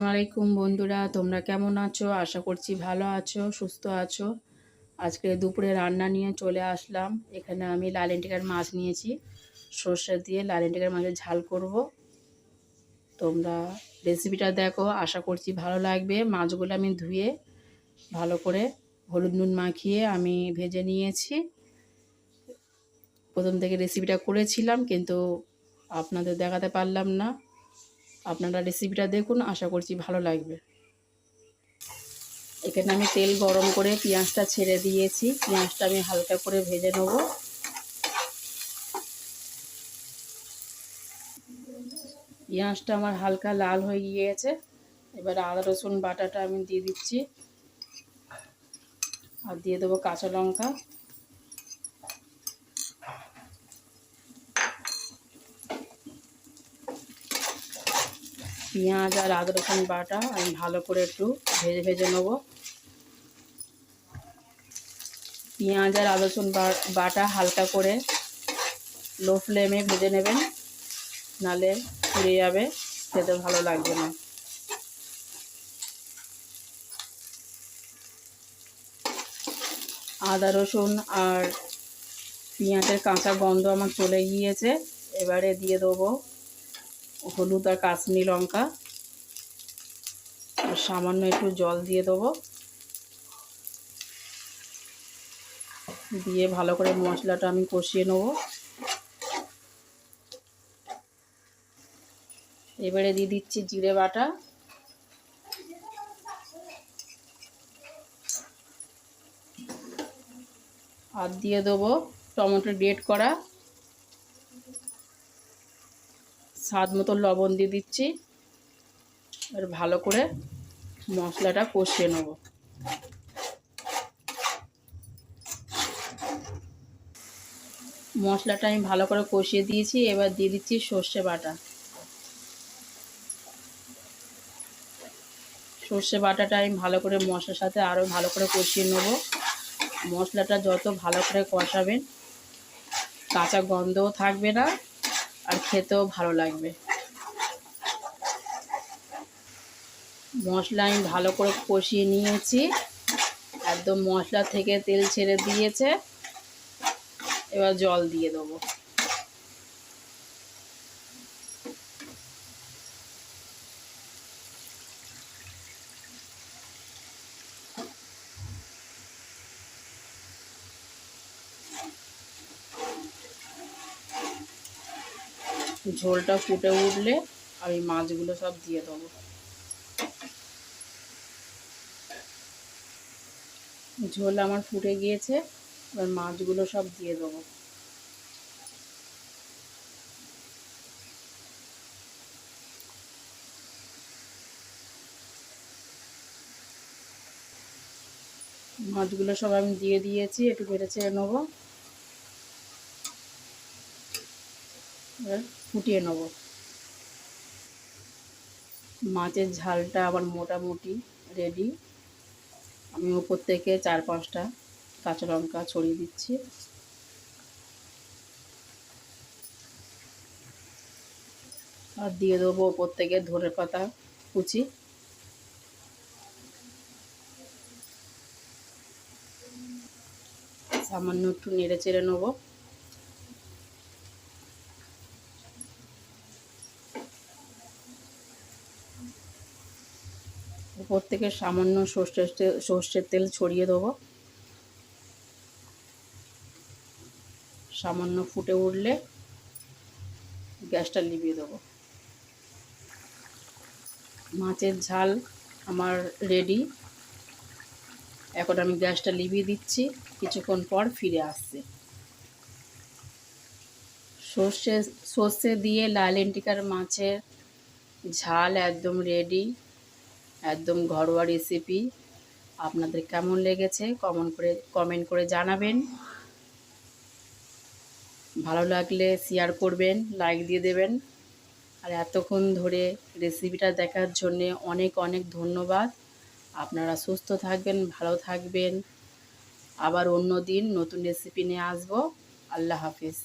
আসসালামাইকুম বন্ধুরা, তোমরা কেমন আছো? আশা করছি ভালো আছো, সুস্থ আছো। আজকে দুপুরে রান্না নিয়ে চলে আসলাম। এখানে আমি লালএন্টিকার মাছ নিয়েছি, সর্ষে দিয়ে লালএন্টিকার মাছের ঝাল করব। তোমরা রেসিপিটা দেখো, আশা করছি ভালো লাগবে। মাছগুলো আমি ধুয়ে ভালো করে হলুদ নুন মাখিয়ে আমি ভেজে নিয়েছি। প্রথম থেকে রেসিপিটা করেছিলাম, কিন্তু আপনাদের দেখাতে পারলাম না। আপনারা রেসিপিটা দেখুন, আশা করছি ভালো লাগবে। এখানে আমি তেল গরম করে পেঁয়াজটা ছেড়ে দিয়েছি। পেঁয়াজটা আমি হালকা করে ভেজে নেব। পেঁয়াজটা আমার হালকা লাল হয়ে গিয়েছে। এবার আদা রসুন বাটাটা আমি দিয়ে দিচ্ছি, আর দিয়ে দেবো কাঁচা লঙ্কা। পেঁয়াজ আর আদা রসুন বাটা আমি ভালো করে একটু ভেজে নেব। পেঁয়াজ আর আদা রসুন বাটা হালকা করে লো ফ্লেমে ভেজে নেবেন, নালে পুড়ে যাবে, খেতে ভালো লাগবে না। আদা রসুন আর পেঁয়াজের কাঁচা গন্ধ আমার চলে গিয়েছে। এবারে দিয়ে দেবো হলুদ আর কাশ্মীরি লঙ্কা, আর সামান্য একটু জল দিয়ে দেবো। দিয়ে ভালো করে মশলাটা আমি কষিয়ে নেব। এবারে দিয়ে দিচ্ছি জিরে বাটা, আর দিয়ে দেবো টমেটো গ্রেট করা, স্বাদ মতো লবণ দিয়ে দিচ্ছি। আর ভালো করে মশলাটা কষিয়ে নেব। মশলাটা আমি ভালো করে কষিয়ে দিয়েছি। এবার দিয়ে দিচ্ছি সর্ষে বাটা। সর্ষে বাটাটা আমি ভালো করে মশলার সাথে আরও ভালো করে কষিয়ে নেব। মশলাটা যত ভালো করে কষাবেন, কাঁচা গন্ধও থাকবে না, আর খেতেও ভালো লাগবে। মশলা আমি ভালো করে কষিয়ে নিয়েছি, একদম মশলা থেকে তেল ছেড়ে দিয়েছে। এবার জল দিয়ে দেবো। ঝোলটা ফুটে উঠলে আমি মাছগুলো সব দিয়ে দেবো। ঝোল আমার ফুটে গিয়েছে, এবার মাছগুলো সব দিয়ে দেবো। মাছগুলো সব আমি দিয়ে দিয়েছি, একটু নেড়ে চেড়ে নেবো। এবার ফুটিয়ে নেব। মাছের ঝালটা আবার মোটামুটি রেডি। আমি উপর থেকে 4-5টা কাঁচা লঙ্কা ছড়িয়ে দিচ্ছি। আর দিয়ে দেবো উপর থেকে ধনের পাতা কুচি। সামান্য একটু নেড়ে চেড়ে নেবো। উপর থেকে সামান্য সর্ষের তেল ছড়িয়ে দেবো। সামান্য ফুটে উঠলে গ্যাসটা নিভিয়ে দেবো। মাছের ঝাল আমার রেডি। এখন আমি গ্যাসটা নিভিয়ে দিচ্ছি, কিছুক্ষণ পর ফিরে আসছি। সর্ষে দিয়ে লালএন্টিকার মাছের ঝাল একদম রেডি, একদম ঘরোয়া রেসিপি। আপনাদের কেমন লেগেছে কমেন্ট করে জানাবেন। ভালো লাগলে শেয়ার করবেন, লাইক দিয়ে দেবেন। আর এতক্ষণ ধরে রেসিপিটা দেখার জন্যে অনেক অনেক ধন্যবাদ। আপনারা সুস্থ থাকবেন, ভালো থাকবেন। আবার অন্য দিন নতুন রেসিপি নিয়ে আসবো। আল্লাহ হাফিজ।